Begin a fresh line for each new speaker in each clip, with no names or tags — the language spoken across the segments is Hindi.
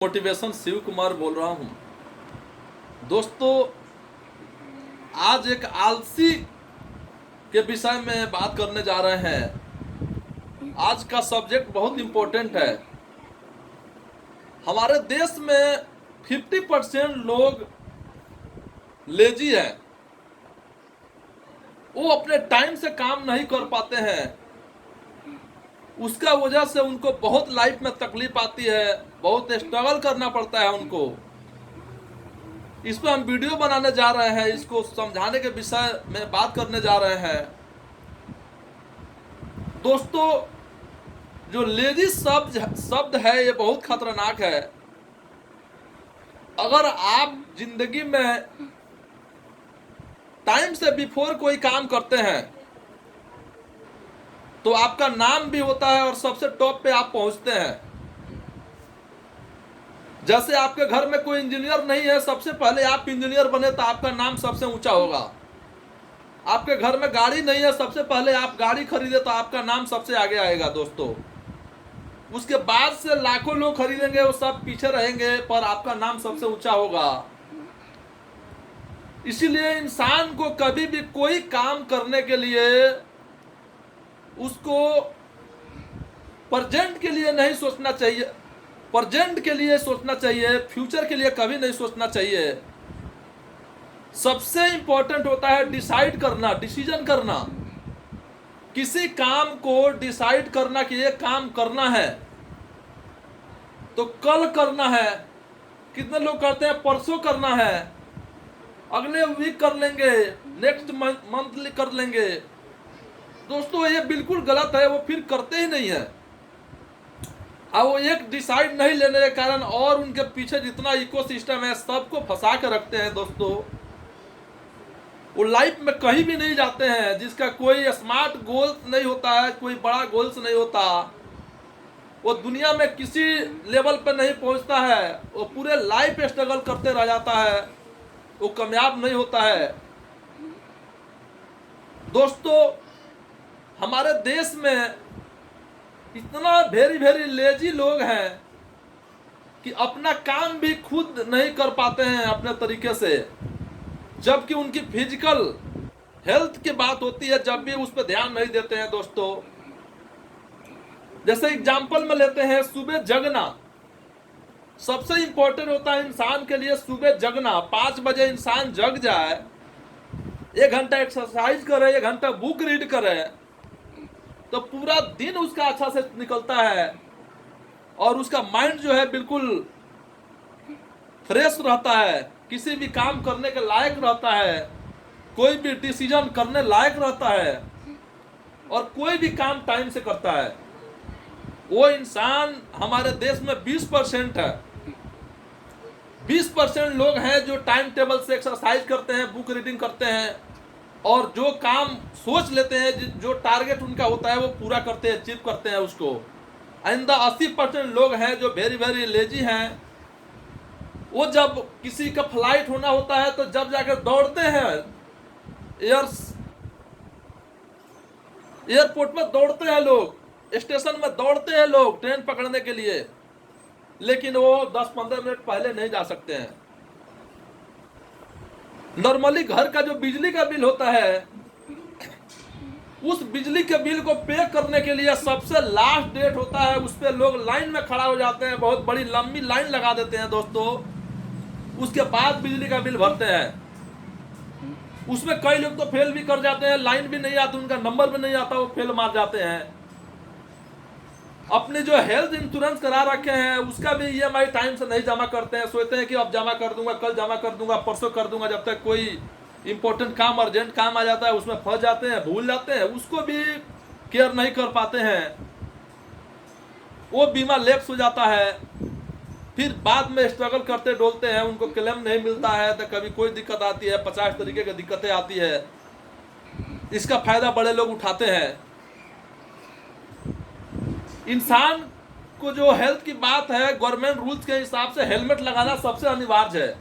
मोटिवेशन शिव कुमार बोल रहा हूँ। दोस्तों, आज एक आलसी के विषय में बात करने जा रहे हैं। आज का सब्जेक्ट बहुत इम्पोर्टेंट है। हमारे देश में 50% लोग लेजी हैं। वो अपने टाइम से काम नहीं कर पाते हैं। उसका वजह से उनको बहुत लाइफ में तकलीफ आती है, बहुत स्ट्रगल करना पड़ता है उनको। इस पर हम वीडियो बनाने जा रहे हैं, इसको समझाने के विषय में बात करने जा रहे हैं। दोस्तों, जो लेजी शब्द है ये बहुत खतरनाक है। अगर आप जिंदगी में टाइम से बिफोर कोई काम करते हैं तो आपका नाम भी होता है और सबसे टॉप पे आप पहुंचते हैं। जैसे आपके घर में कोई इंजीनियर नहीं है, सबसे पहले आप इंजीनियर बने तो आपका नाम सबसे ऊंचा होगा। आपके घर में गाड़ी नहीं है, सबसे पहले आप गाड़ी खरीदे तो आपका नाम सबसे आगे आएगा। दोस्तों, उसके बाद से लाखों लोग खरीदेंगे, वो सब पीछे रहेंगे, पर आपका नाम सबसे ऊंचा होगा। इसीलिए इंसान को कभी भी कोई काम करने के लिए उसको प्रेजेंट के लिए नहीं सोचना चाहिए। प्रेजेंट के लिए सोचना चाहिए, फ्यूचर के लिए कभी नहीं सोचना चाहिए। सबसे इंपॉर्टेंट होता है डिसाइड करना, डिसीजन करना। किसी काम को डिसाइड करना कि ये काम करना है तो कल करना है। कितने लोग करते हैं परसों करना है, अगले वीक कर लेंगे, नेक्स्ट मंथली कर लेंगे। दोस्तों, ये बिल्कुल गलत है। वो फिर करते ही नहीं है। अब वो एक डिसाइड नहीं लेने के कारण और उनके पीछे जितना इकोसिस्टम है सबको फंसा के रखते हैं। दोस्तों, वो लाइफ में कहीं भी नहीं जाते हैं। जिसका कोई स्मार्ट गोल नहीं होता है, कोई बड़ा गोल्स नहीं होता, वो दुनिया में किसी लेवल पर नहीं पहुंचता है। वो पूरे लाइफ स्ट्रगल करते रह जाता है, वो कामयाब नहीं होता है। दोस्तों, हमारे देश में इतना वेरी लेजी लोग हैं कि अपना काम भी खुद नहीं कर पाते हैं अपने तरीके से। जबकि उनकी फिजिकल हेल्थ की बात होती है, जब भी उस पर ध्यान नहीं देते हैं। दोस्तों, जैसे एग्जाम्पल में लेते हैं सुबह जगना। सबसे इंपॉर्टेंट होता है इंसान के लिए सुबह जगना। 5 बजे इंसान जग जाए, 1 घंटा एक्सरसाइज करे, 1 घंटा बुक रीड करे तो पूरा दिन उसका अच्छा से निकलता है और उसका माइंड जो है बिल्कुल फ्रेश रहता है, किसी भी काम करने के लायक रहता है, कोई भी डिसीजन करने लायक रहता है और कोई भी काम टाइम से करता है। वो इंसान हमारे देश में 20% है। 20% लोग हैं जो टाइम टेबल से एक्सरसाइज करते हैं, बुक रीडिंग करते हैं और जो काम सोच लेते हैं, जो टारगेट उनका होता है वो पूरा करते हैं, अचीव करते हैं उसको। आइंदा 80% लोग हैं जो वेरी लेजी हैं। वो जब किसी का फ्लाइट होना होता है तो जब जाकर दौड़ते हैं, एयरपोर्ट में दौड़ते हैं लोग, स्टेशन में दौड़ते हैं लोग ट्रेन पकड़ने के लिए, लेकिन वो 10-15 मिनट पहले नहीं जा सकते हैं। नॉर्मली घर का जो बिजली का बिल होता है, उस बिजली के बिल को पे करने के लिए सबसे लास्ट डेट होता है, उस पे लोग लाइन में खड़ा हो जाते हैं, बहुत बड़ी लंबी लाइन लगा देते हैं। दोस्तों, उसके बाद बिजली का बिल भरते हैं। उसमें कई लोग तो फेल भी कर जाते हैं, लाइन भी नहीं आती, उनका नंबर भी नहीं आता, वो फेल मार जाते हैं। अपने जो हेल्थ इंश्योरेंस करा रखे हैं उसका भी ईएमआई टाइम से नहीं जमा करते हैं। सोचते हैं कि अब जमा कर दूंगा, कल जमा कर दूंगा, परसों कर दूंगा। जब तक कोई इंपॉर्टेंट काम, अर्जेंट काम आ जाता है उसमें फंस जाते हैं, भूल जाते हैं, उसको भी केयर नहीं कर पाते हैं। वो बीमा लैप्स हो जाता है, फिर बाद में स्ट्रगल करते डोलते हैं, उनको क्लेम नहीं मिलता है तो कभी कोई दिक्कत आती है, 50 तरीके की दिक्कतें आती है। इसका फायदा बड़े लोग उठाते हैं। इंसान को जो हेल्थ की बात है, गवर्नमेंट रूल्स के हिसाब से हेलमेट लगाना सबसे अनिवार्य है,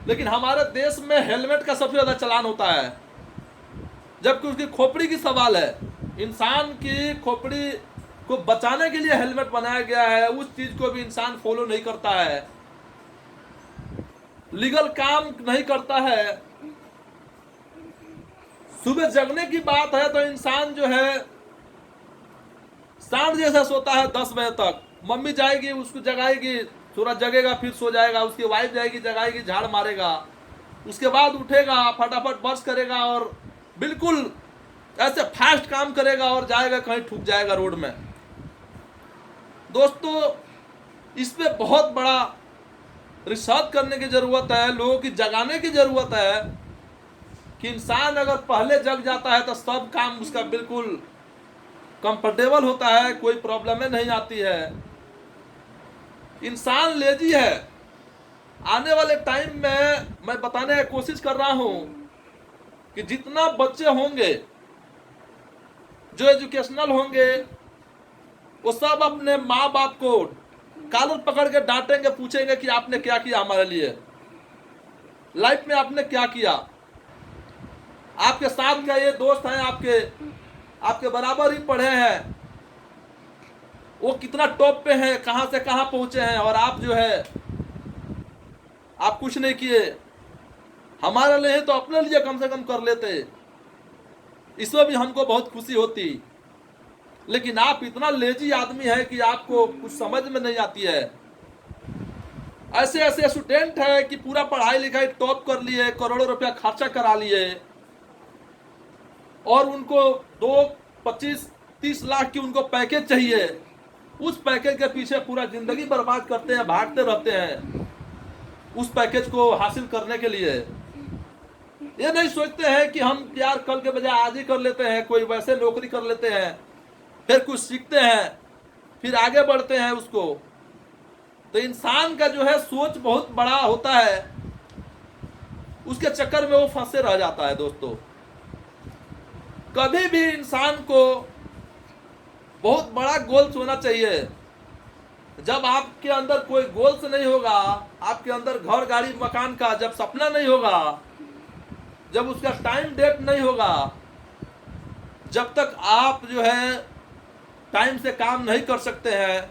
लेकिन हमारे देश में हेलमेट का सबसे ज्यादा चलान होता है, जबकि उसकी खोपड़ी की सवाल है। इंसान की खोपड़ी को बचाने के लिए हेलमेट बनाया गया है, उस चीज को भी इंसान फॉलो नहीं करता है, लीगल काम नहीं करता है। सुबह जगने की बात है तो इंसान जो है सांड जैसा सोता है 10 बजे तक। मम्मी जाएगी उसको जगाएगी, थोड़ा जगेगा, फिर सो जाएगा, उसकी वाइफ जाएगी जगाएगी, झाड़ मारेगा, उसके बाद उठेगा, फटाफट ब्रश करेगा और बिल्कुल ऐसे फास्ट काम करेगा और जाएगा कहीं, ठुक जाएगा रोड में। दोस्तों, इस पे बहुत बड़ा रिसर्च करने की जरूरत है, लोगों की जगाने की जरूरत है कि इंसान अगर पहले जग जाता है तो सब काम उसका बिल्कुल कंफर्टेबल होता है, कोई प्रॉब्लम नहीं आती है। इंसान लेजी है। आने वाले टाइम में मैं बताने की कोशिश कर रहा हूं कि जितना बच्चे होंगे जो एजुकेशनल होंगे वो सब अपने माँ बाप को कॉलर पकड़ के डांटेंगे, पूछेंगे कि आपने क्या किया हमारे लिए, लाइफ में आपने क्या किया। आपके साथ का ये दोस्त हैं, आपके बराबर ही पढ़े हैं, वो कितना टॉप पे हैं, कहां से कहां पहुंचे हैं, और आप जो है आप कुछ नहीं किए। हमारे लिए तो अपने लिए कम से कम कर लेते, इसमें भी हमको बहुत खुशी होती। लेकिन आप इतना लेजी आदमी है कि आपको कुछ समझ में नहीं आती है। ऐसे ऐसे स्टूडेंट है कि पूरा पढ़ाई लिखाई टॉप कर लिए, करोड़ों रुपया खर्चा करा लिए, और उनको 2, 25, 30 लाख की उनको पैकेज चाहिए। उस पैकेज के पीछे पूरा जिंदगी बर्बाद करते हैं, भागते रहते हैं उस पैकेज को हासिल करने के लिए। ये नहीं सोचते हैं कि हम यार कल के बजाय आज ही कर लेते हैं, कोई वैसे नौकरी कर लेते हैं, फिर कुछ सीखते हैं, फिर आगे बढ़ते हैं उसको। तो इंसान का जो है सोच बहुत बड़ा होता है, उसके चक्कर में वो फंसे रह जाता है। दोस्तों, कभी भी इंसान को बहुत बड़ा गोल्स होना चाहिए। जब आपके अंदर कोई गोल्स नहीं होगा, आपके अंदर घर गाड़ी मकान का जब सपना नहीं होगा, जब उसका टाइम डेट नहीं होगा, जब तक आप जो है टाइम से काम नहीं कर सकते हैं,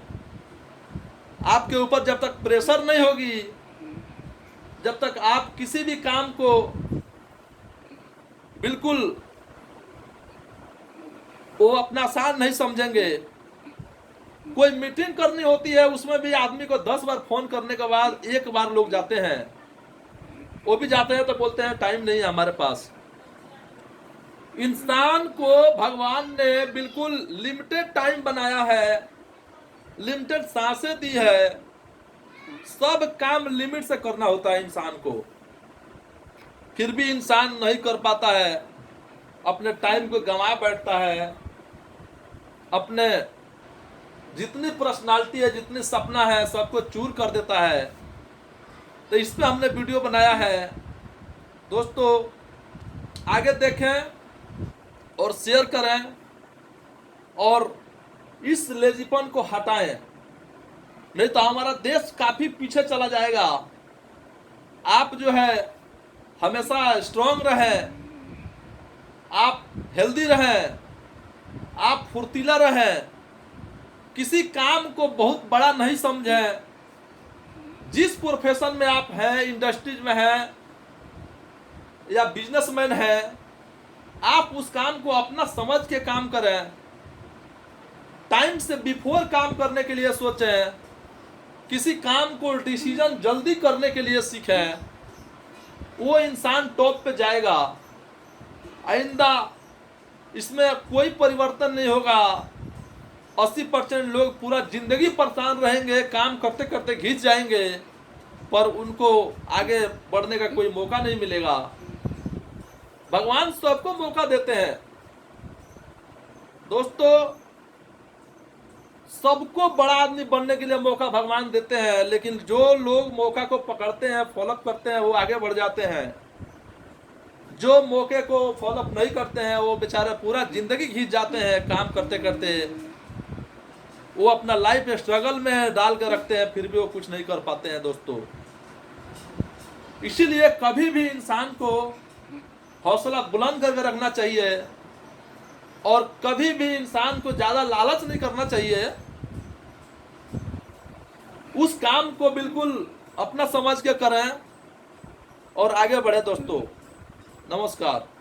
आपके ऊपर जब तक प्रेशर नहीं होगी, जब तक आप किसी भी काम को बिल्कुल वो अपना आसान नहीं समझेंगे। कोई मीटिंग करनी होती है, उसमें भी आदमी को 10 बार फोन करने के बाद एक बार लोग जाते हैं, वो भी जाते हैं तो बोलते हैं टाइम नहीं है हमारे पास। इंसान को भगवान ने बिल्कुल लिमिटेड टाइम बनाया है, लिमिटेड सांसें दी है, सब काम लिमिट से करना होता है इंसान को। फिर भी इंसान नहीं कर पाता है, अपने टाइम को गंवा बैठता है, अपने जितनी पर्सनालिटी है, जितनी सपना है, सबको चूर कर देता है। तो इस पे हमने वीडियो बनाया है। दोस्तों, आगे देखें और शेयर करें और इस लेजीपन को हटाएं, नहीं तो हमारा देश काफी पीछे चला जाएगा। आप जो है हमेशा स्ट्रांग रहें, आप हेल्दी रहें, आप फुर्तीला रहें, किसी काम को बहुत बड़ा नहीं समझें। जिस प्रोफेशन में आप हैं, इंडस्ट्रीज में हैं या बिजनेसमैन हैं, आप उस काम को अपना समझ के काम करें। टाइम से बिफोर काम करने के लिए सोचें, किसी काम को डिसीजन जल्दी करने के लिए सीखें, वो इंसान टॉप पे जाएगा। आइंदा इसमें कोई परिवर्तन नहीं होगा। 80% लोग पूरा जिंदगी परेशान रहेंगे, काम करते करते घिस जाएंगे, पर उनको आगे बढ़ने का कोई मौका नहीं मिलेगा। भगवान सबको मौका देते हैं। दोस्तों, सबको बड़ा आदमी बनने के लिए मौका भगवान देते हैं, लेकिन जो लोग मौका को पकड़ते हैं, फॉलोअप करते हैं, वो आगे बढ़ जाते हैं। जो मौके को फॉलोअप नहीं करते हैं, वो बेचारे पूरा जिंदगी घिस जाते हैं काम करते करते। वो अपना लाइफ स्ट्रगल में डाल कर रखते हैं, फिर भी वो कुछ नहीं कर पाते हैं। दोस्तों, इसीलिए कभी भी इंसान को हौसला बुलंद करके रखना चाहिए। और कभी भी इंसान को ज्यादा लालच नहीं करना चाहिए। उस काम को बिल्कुल अपना समझ के करें और आगे बढ़े दोस्तों। नमस्कार।